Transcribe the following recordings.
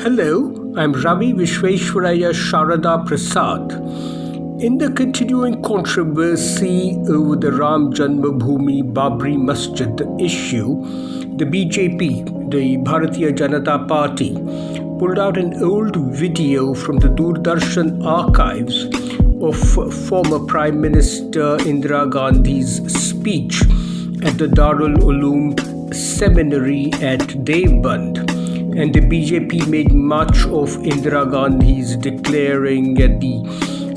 Hello, I'm Ravi, Visvesvaraya, Sharada, Prasad. In the continuing controversy over the Ram Janmabhoomi Babri Masjid issue, the BJP, the Bharatiya Janata Party, pulled out an old video from the Doordarshan archives of former Prime Minister Indira Gandhi's speech at the Darul Uloom Seminary at Deoband. And the BJP made much of Indira Gandhi's declaring at the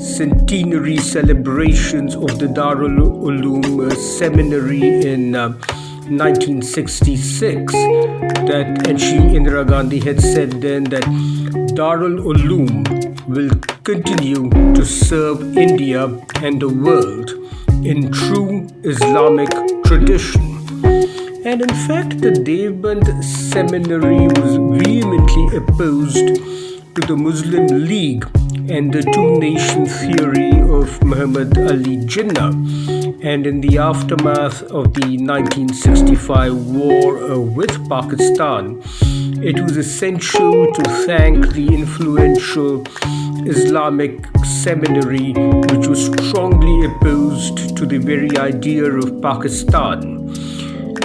centenary celebrations of the Darul Uloom Seminary in 1966 Indira Gandhi had said then that Darul Uloom will continue to serve India and the world in true Islamic tradition. And in fact, the Deoband Seminary was vehemently opposed to the Muslim League and the two-nation theory of Muhammad Ali Jinnah. And in the aftermath of the 1965 war with Pakistan, it was essential to thank the influential Islamic seminary, which was strongly opposed to the very idea of Pakistan.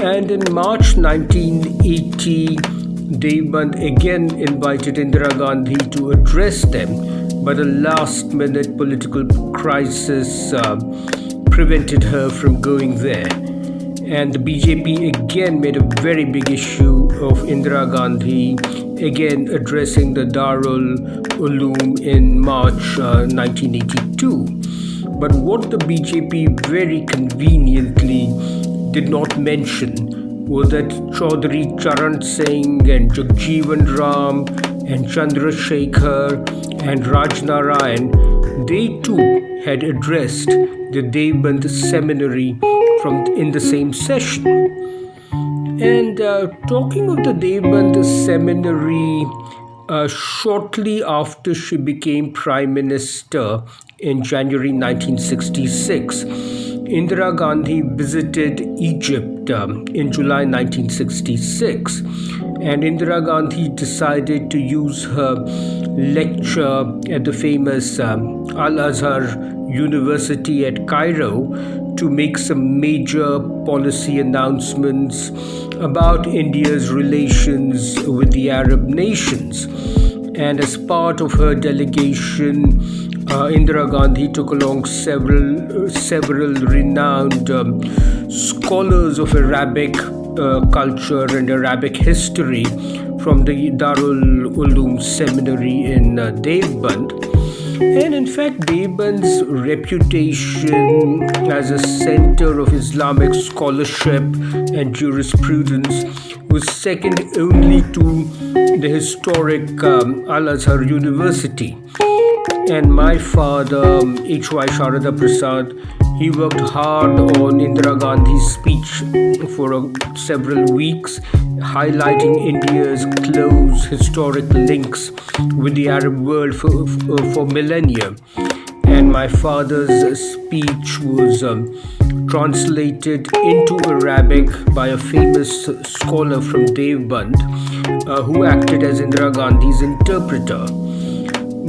And in March 1980, Deoband again invited Indira Gandhi to address them, but a last-minute political crisis prevented her from going there. And the BJP again made a very big issue of Indira Gandhi again addressing the Darul Uloom in March 1982. But what the BJP very conveniently did not mention was that Chaudhry Charan Singh and Jagjeevan Ram and Chandrasekhar and Rajnarayan, they too had addressed the Deoband Seminary in the same session. And talking of the Deoband Seminary, shortly after she became Prime Minister in January 1966, Indira Gandhi visited Egypt in July 1966, and Indira Gandhi decided to use her lecture at the famous Al-Azhar University at Cairo to make some major policy announcements about India's relations with the Arab nations. And as part of her delegation, Indira Gandhi took along several renowned scholars of Arabic culture and Arabic history from the Darul Uloom Seminary in Deoband. And in fact, Deoband's reputation as a center of Islamic scholarship and jurisprudence was second only to the historic Al-Azhar University. And my father, H.Y. Sharada Prasad, he worked hard on Indira Gandhi's speech for several weeks, highlighting India's close historic links with the Arab world for millennia. And my father's speech was translated into Arabic by a famous scholar from Deoband who acted as Indira Gandhi's interpreter.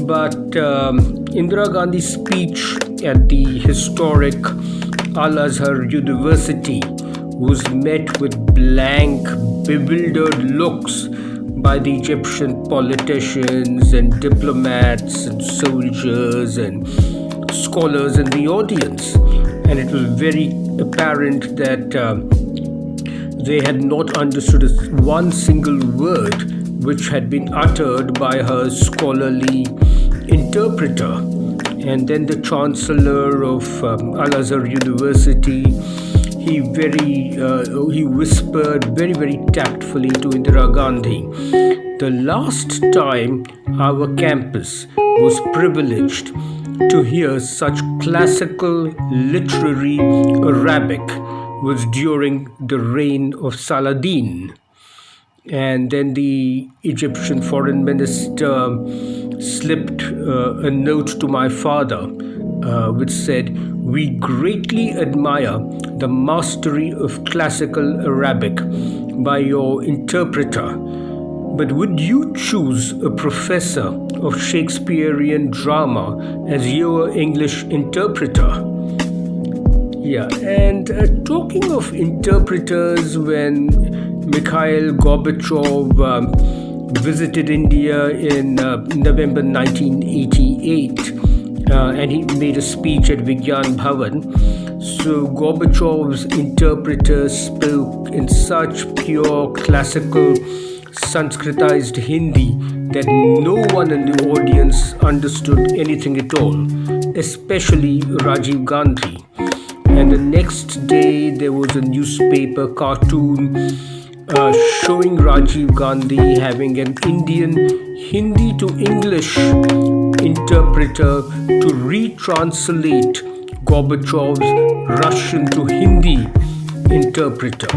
But Indira Gandhi's speech at the historic Al-Azhar University was met with blank, bewildered looks by the Egyptian politicians and diplomats and soldiers and scholars in the audience. And it was very apparent that they had not understood one single word which had been uttered by her scholarly interpreter. And then the Chancellor of Al-Azhar University, he whispered very, very tactfully to Indira Gandhi, the last time our campus was privileged to hear such classical literary Arabic was during the reign of Saladin. And then the Egyptian foreign minister slipped a note to my father which said, "We greatly admire the mastery of classical Arabic by your interpreter." But would you choose a professor of Shakespearean drama as your English interpreter? Yeah, and talking of interpreters, when Mikhail Gorbachev visited India in November 1988, and he made a speech at Vigyan Bhavan. So Gorbachev's interpreter spoke in such pure classical Sanskritized Hindi that no one in the audience understood anything at all, especially Rajiv Gandhi. And the next day there was a newspaper cartoon showing Rajiv Gandhi having an Indian Hindi to English interpreter to retranslate Gorbachev's Russian to Hindi interpreter.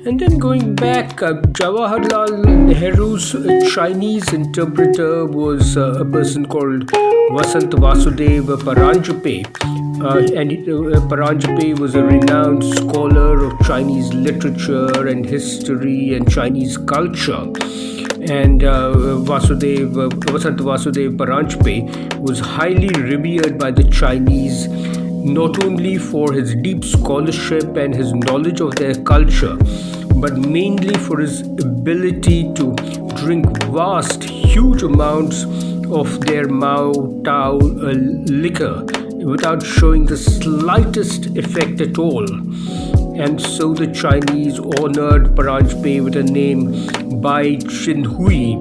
And then going back, Jawaharlal Nehru's Chinese interpreter was a person called Vasant Vasudev Paranjape. Paranjape was a renowned scholar of Chinese literature and history and Chinese culture. And Vasant Vasudev Paranjape was highly revered by the Chinese, not only for his deep scholarship and his knowledge of their culture, but mainly for his ability to drink huge amounts of their Mao Tao liquor without showing the slightest effect at all. And so the Chinese honored Paranjape with a name Bai Chin Hui,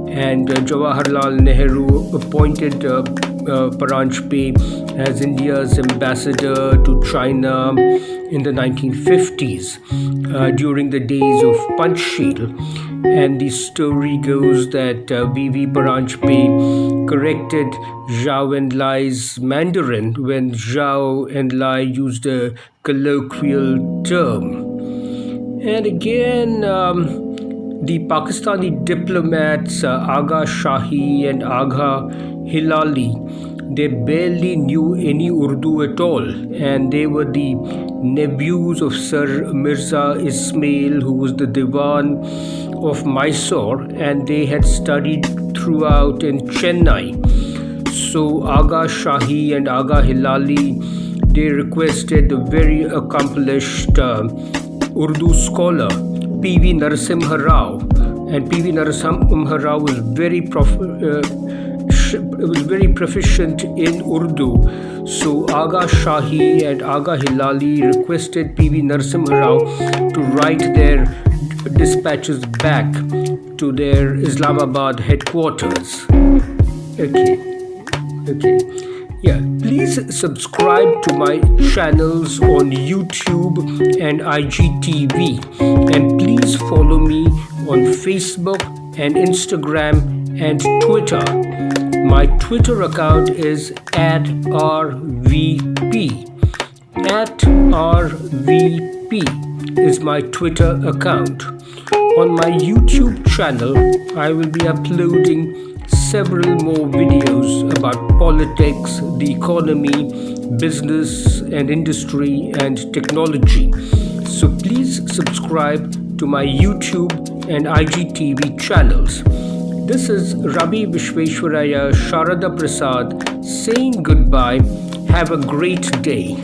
and Jawaharlal Nehru appointed Paranjape as India's ambassador to China in the 1950s during the days of Panchsheel. And the story goes that V.V. Paranjape corrected Zhao Enlai's Mandarin when Zhao Enlai used a colloquial term. And again, the Pakistani diplomats Agha Shahi and Agha Hilali, they barely knew any Urdu at all, and they were the nephews of Sir Mirza Ismail, who was the Diwan of Mysore, and they had studied throughout in Chennai. So Agha Shahi and Agha Hilali, they requested the very accomplished Urdu scholar P.V. Narasimha Rao, and P.V. Narasimha Rao was very proficient in Urdu. So Agha Shahi and Agha Hilali requested P.V. Narasimha Rao to write their dispatches back to their Islamabad headquarters. Okay. Yeah, please subscribe to my channels on YouTube and IGTV, and please follow me on Facebook and Instagram and Twitter. My Twitter account is @RVP. @RVP is my Twitter account. On my YouTube channel, I will be uploading several more videos about politics, the economy, business and industry and technology. So please subscribe to my YouTube and IGTV channels. This is Ravi, Visvesvaraya, Sharada, Prasad saying goodbye. Have a great day.